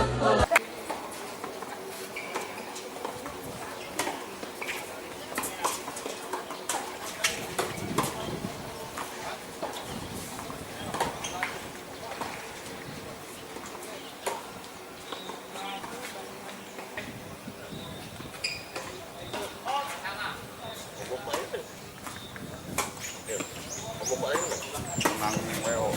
Mang WO.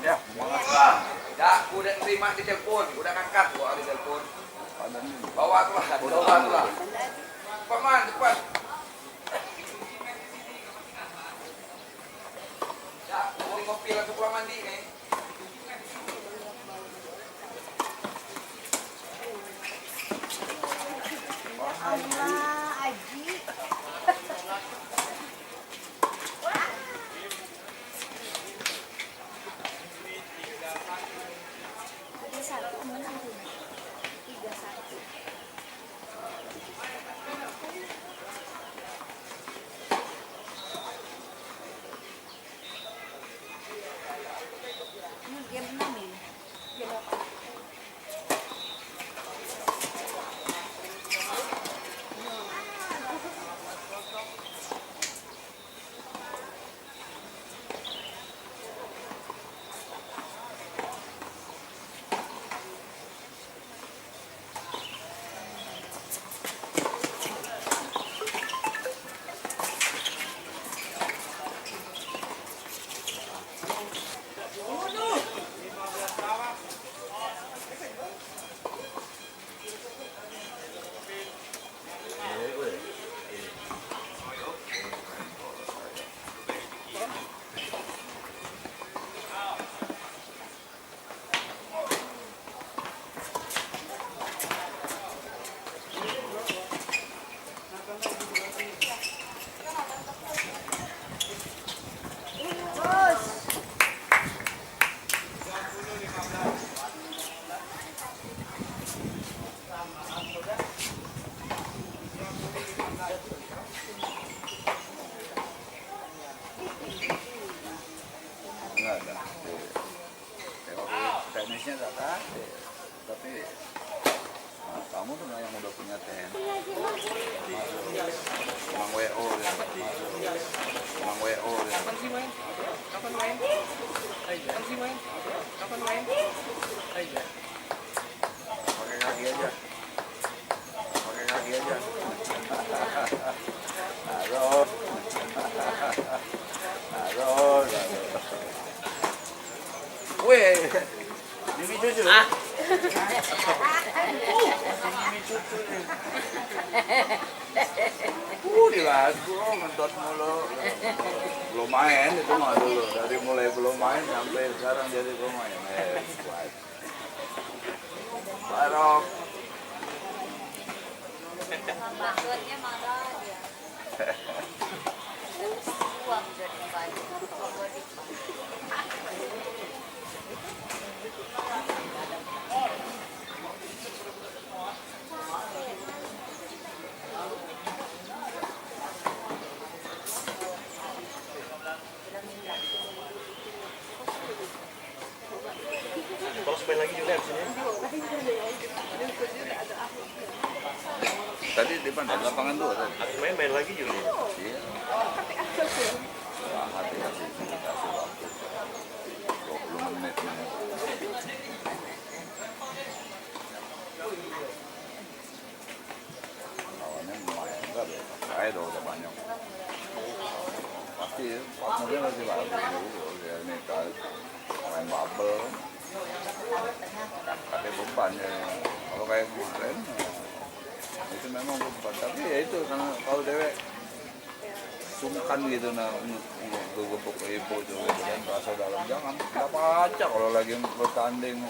Ya, Ya, udah terima di telepon, udah ngangkat gua di telepon. Bawa tuh lah. Paman, cepat. Ya, beli kopi langsung pulang mandi nih. Allah, Aji. Ada satu menang tuh. 3-1. Ini game 6 ini. Game apa? Enggak ada. Teknisnya tak ada, tapi kamu tuh yang udah punya TN. Mang WO ya. Mang WO ya. Kapan sih main? Kapan main? Kapan sih main? Kapan main? Pakai kaki aja. Pakai kaki aja. Halo. Halo. Weh. Ini cucu. Ini cucu nih. Di lagu ngentot mulu. Belum main itu mah dulu. Dari mulai belum main sampai sekarang jadi pemain. Barok. Maksudnya marah dia. Uang jadi banyak. main lagi juga di sini. Tadi di mana? Lapangan 2 tadi. Main lagi juga. Iya. Wah, hati-hati dikasih waktu 20 menit. Lawannya lumayan enggak deh. Saya udah banyak. Pasti partnernya masih bagus. Ya ini kan main bubble. Pakai beban ya. Kalau kayak kemarin itu memang beban. Tapi ya itu karena kalau dewek sungkan gitu nah gebuk ibu juga gitu kan rasa dalam jangan nggak baca kalau lagi bertanding.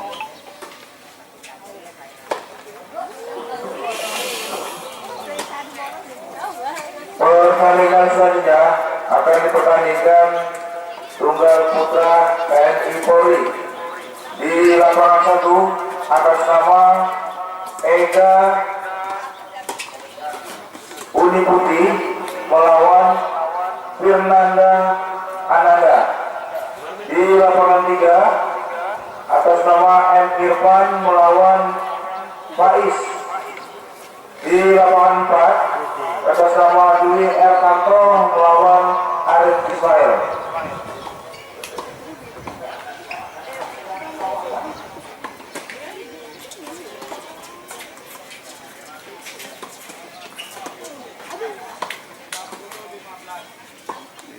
Pertandingan selanjutnya akan dipertandingkan tunggal putra TNI Polri di lapangan 1 atas nama Ega Uni Putih melawan Firnanda Ananda. Di lapangan 3 atas nama M. Irfan melawan Faiz. Di lapangan 4 atas nama Dwi R. Kanto melawan Arif Ismail.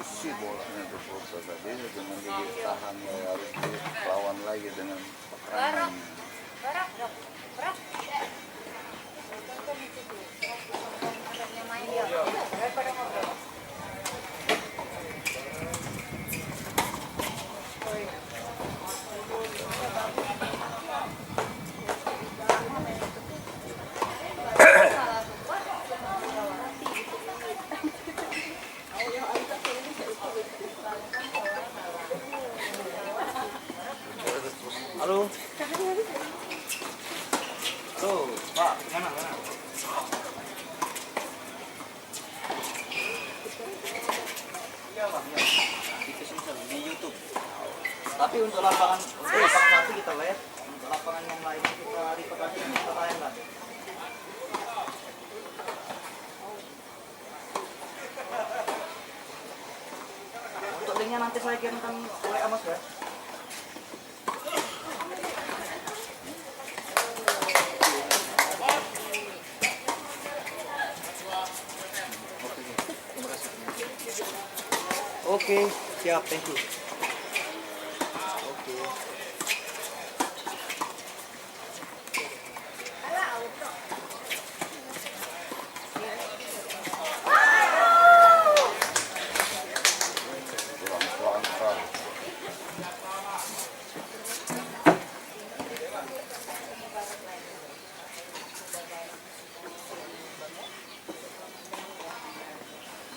Isi bolanya tuh foto tadi dengan gigi tahan ya harus dilawan lagi dengan tekanan. Berak dok. Berak. Yang main dia. Daripada ngobrol. Halo. Halo, Pak. Mana? Iya, Bang. Ya. Di YouTube. Tapi untuk lapangan satu kita lihat, untuk lapangan yang lain kita reportasi kita tayangkan. Untuk linknya nanti saya kirimkan oleh Mas ya. Oke, siap, thank you. Oke.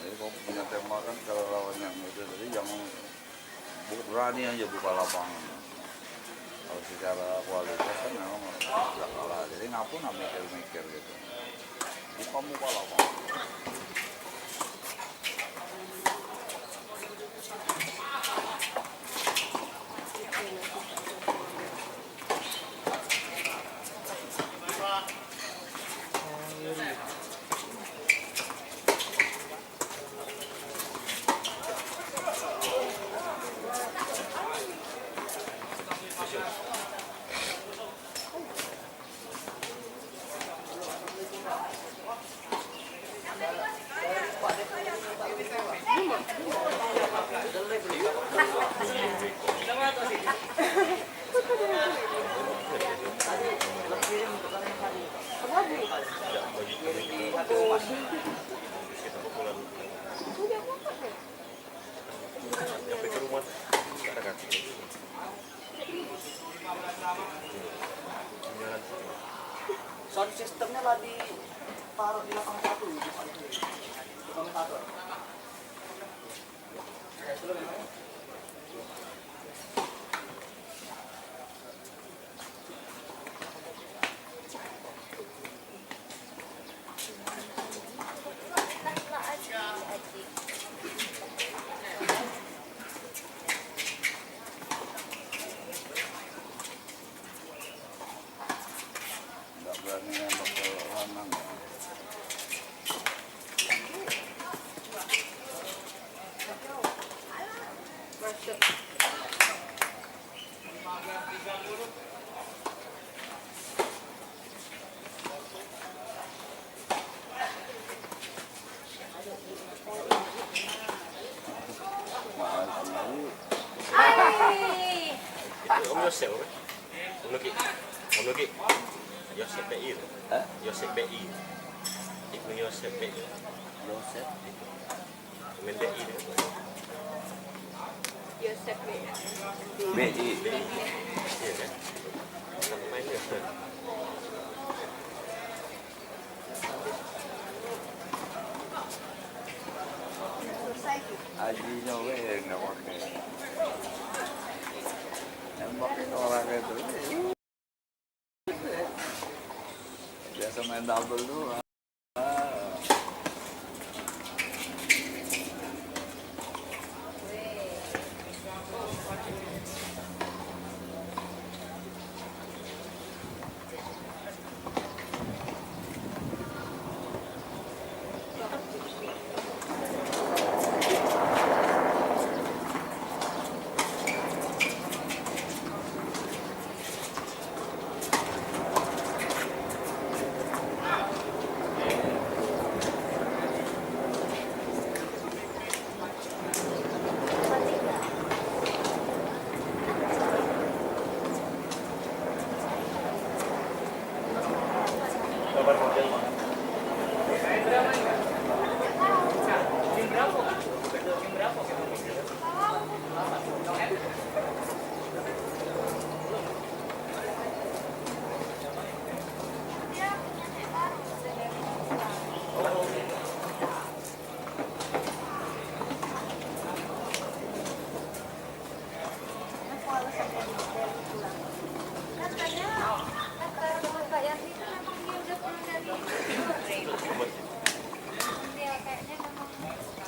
Jadi kalau punya tema kan kalau lawan yang itu tadi jangan berani aja buka lapangan. Kalau secara kualitas kan memang nggak kalah. Jadi ngapun nggak mikir-mikir gitu. Buka lapangan. Sampai ke rumah ada kaki. Sound sistemnya lah ditaruh di lapangan 1 di komentator. Yosef apa? Menuki Yosef BI. Hah? Yosef BI. Ibnu Yosef BI. Yosef. Main BI dia. Yosef BI. Iya kan? Satu main dia. Ajinya nggak pakai. Yang pakai orang itu. Biasa main double doang.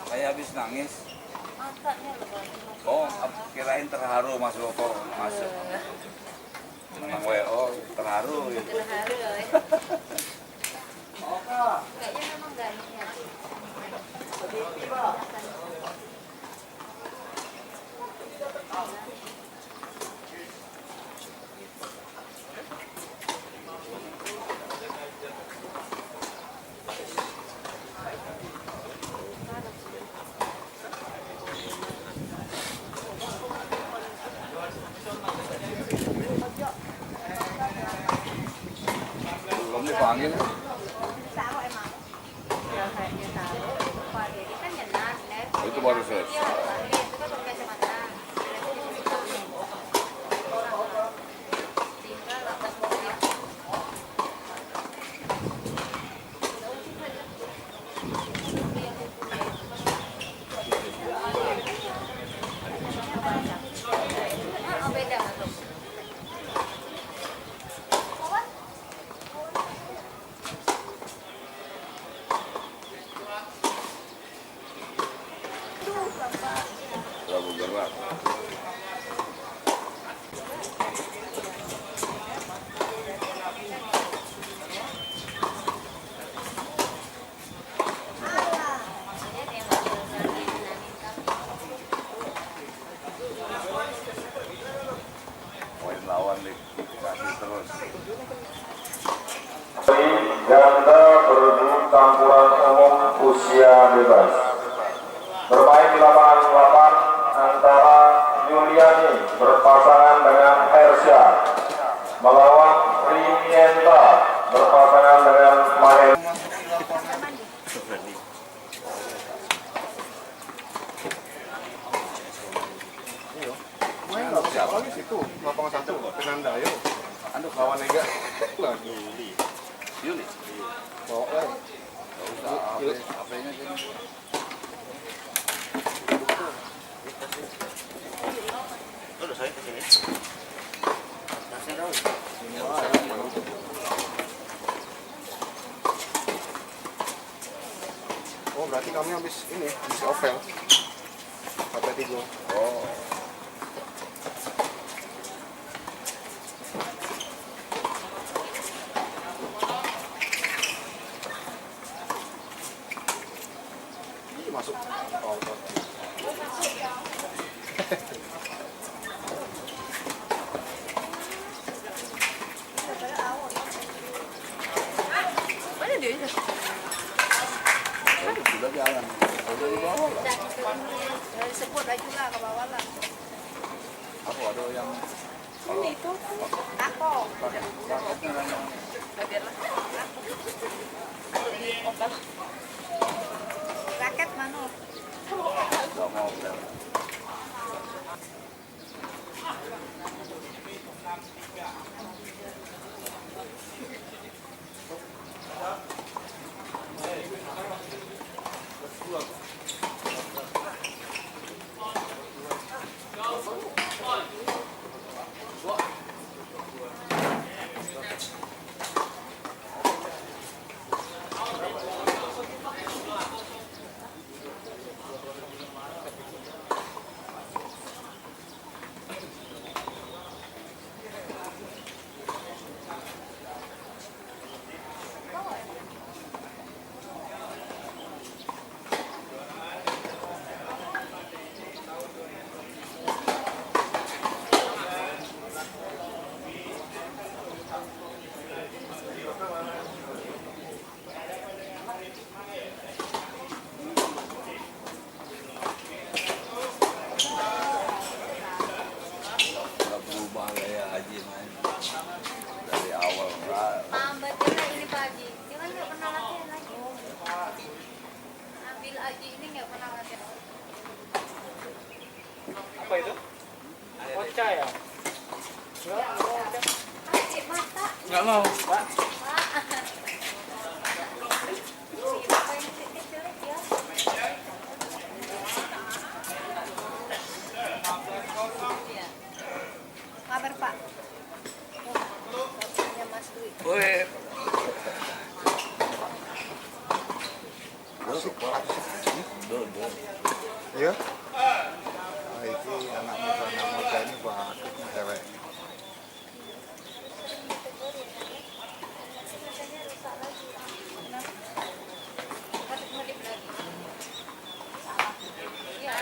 Kayak habis nangis. Oh, kirain terharu masuk kok masuk. Menang WO terharu gitu. Kayaknya memang nggak niat. Belum dipanggil. Tahu emang. Ya kayaknya tahu. Pak Dedi kan nyenat, Net. Itu baru selesai. Iya, itu kan pakai kacamata. Tinggal atas bawahnya. Oh, beda masuk. Terlalu gerak. Poin lawan dikasih terus. Ganda berebut campuran umum usia bebas. Bermain di lapangan 8 antara Yuliani berpasangan dengan Hersya melawan Rinienta berpasangan dengan Mahen. Siapa? Situ, lapangan 1, Fernanda, ayo. Aduh, Lawan Ega. Lagi. Yuli. Bawa lah. Gak usah HP-nya sini. Udah saya kesini. Oh, berarti kami habis ini, habis ovel. Sampai 3. Oh. Ih, masuk. Oh, oh. Mana dia? Sudah jalan. Udah di bawah lah. Sebut aja juga ke bawah lah. Aku ada yang Ini itu aku. Paketnya memang Biarlah aku. Aku di Opel. Raket mana? nggak mau bel. Nggak berubah gaya Haji main dari awal nggak. Tambah juga ini Pak Haji. Dia kan nggak pernah latihan lagi. Ambil Haji ini nggak pernah latihan. Apa itu? Ocha ya? Haji mata. Nggak mau. Pak. Si bapak yang kecil ya. Iya. Kabar Pak. Bapaknya Mas Dwi. Woi, Iya. Ah, itu anak muda ini bagus cewek. Modif lagi. Iya.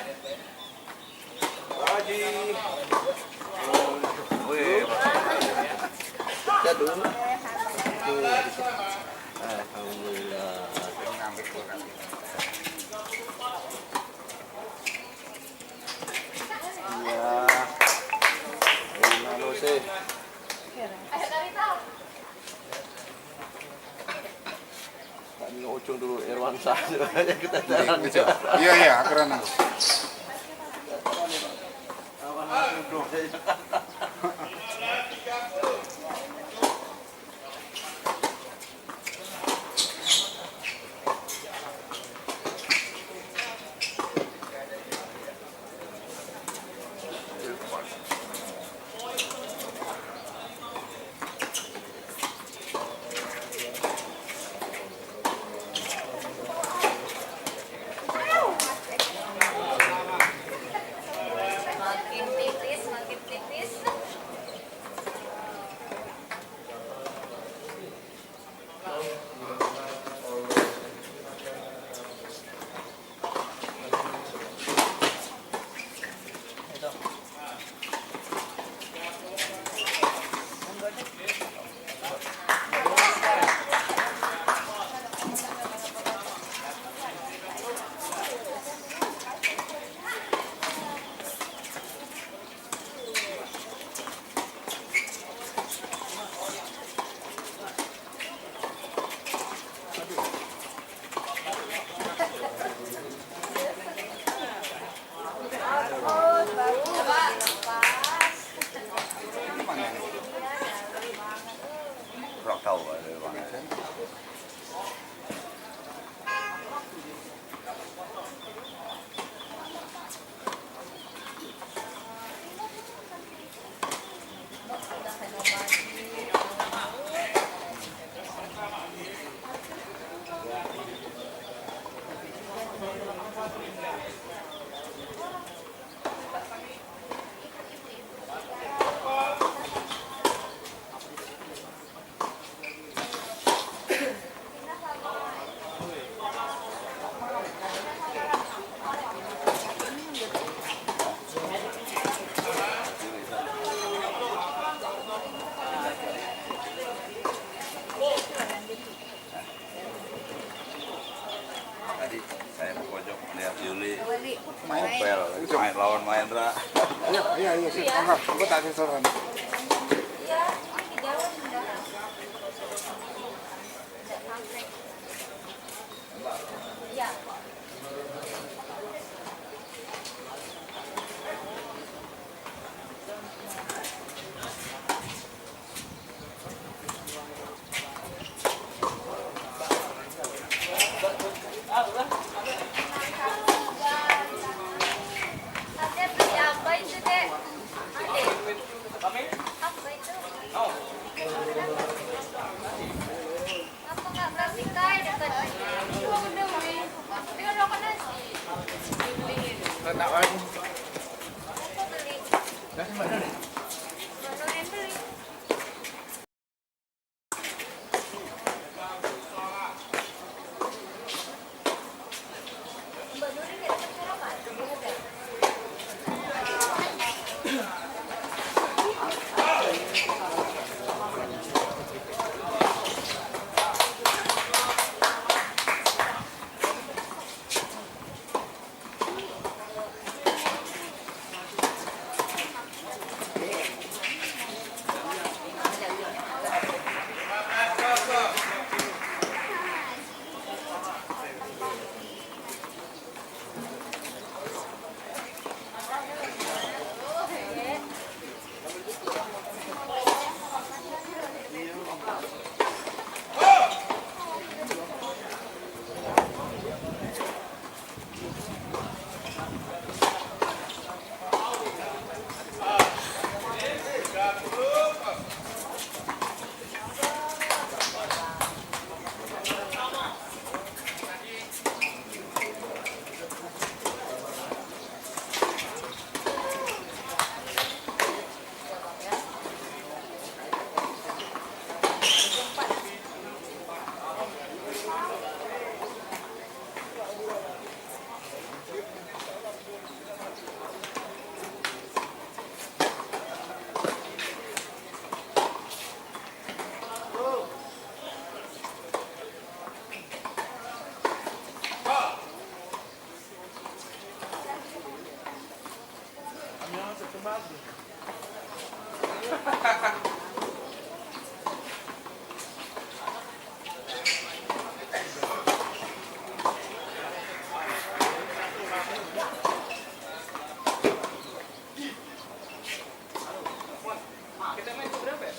woi, Kita dulu. Alhamdulillah. Iya. Gimana sih? Ayo kali tahu. Pak Nino Ujung dulu Irwansyah aja kita jalan. Iya iya, keren aku. Makin tipis, makin tipis. Bagus, bagus. Dilepas. kurang tahu ada mana. Tadi saya ke pojok melihat Yuli Wali. main pel, main lawan Mahendra. Iya iya iya sih. Angkat, aku tak sesuai. Tak lagi. Aku beli. Dah mana ni? Mana yang beli? Mbak Nuri nggak dapat sarapan? Dia ada. Kita main itu berapa ya?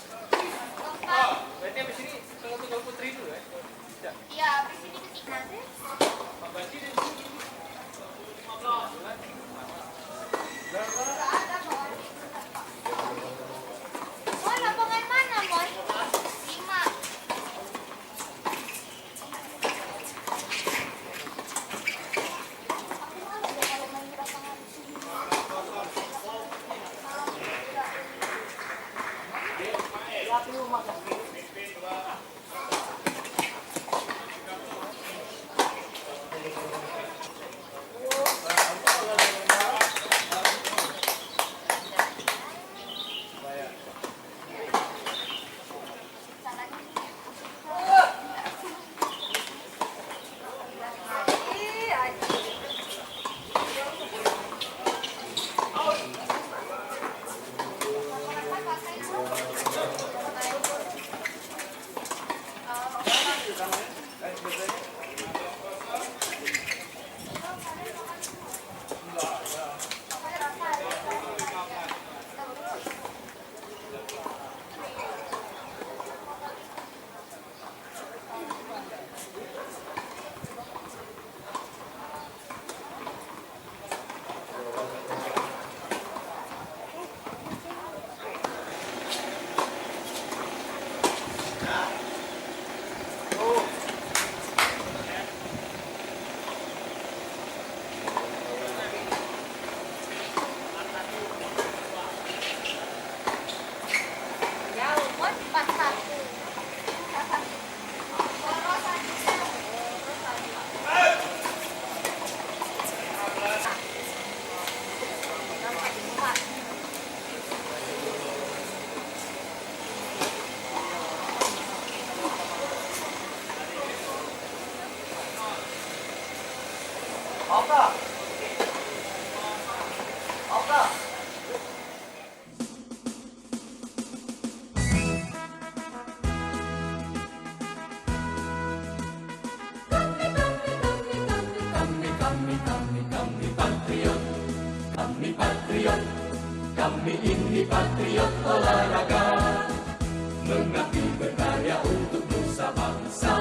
Berarti habis ini kalau Tunggal Putri dulu ya? Iya, habis ini ke Tina deh. Berarti dari sini. Mon, lapangan mana, Mon? 5. Jauh, Mon, 41. Oka. Oka. Kami ini patriot olahraga, mengabdi berkarya untuk nusa bangsa.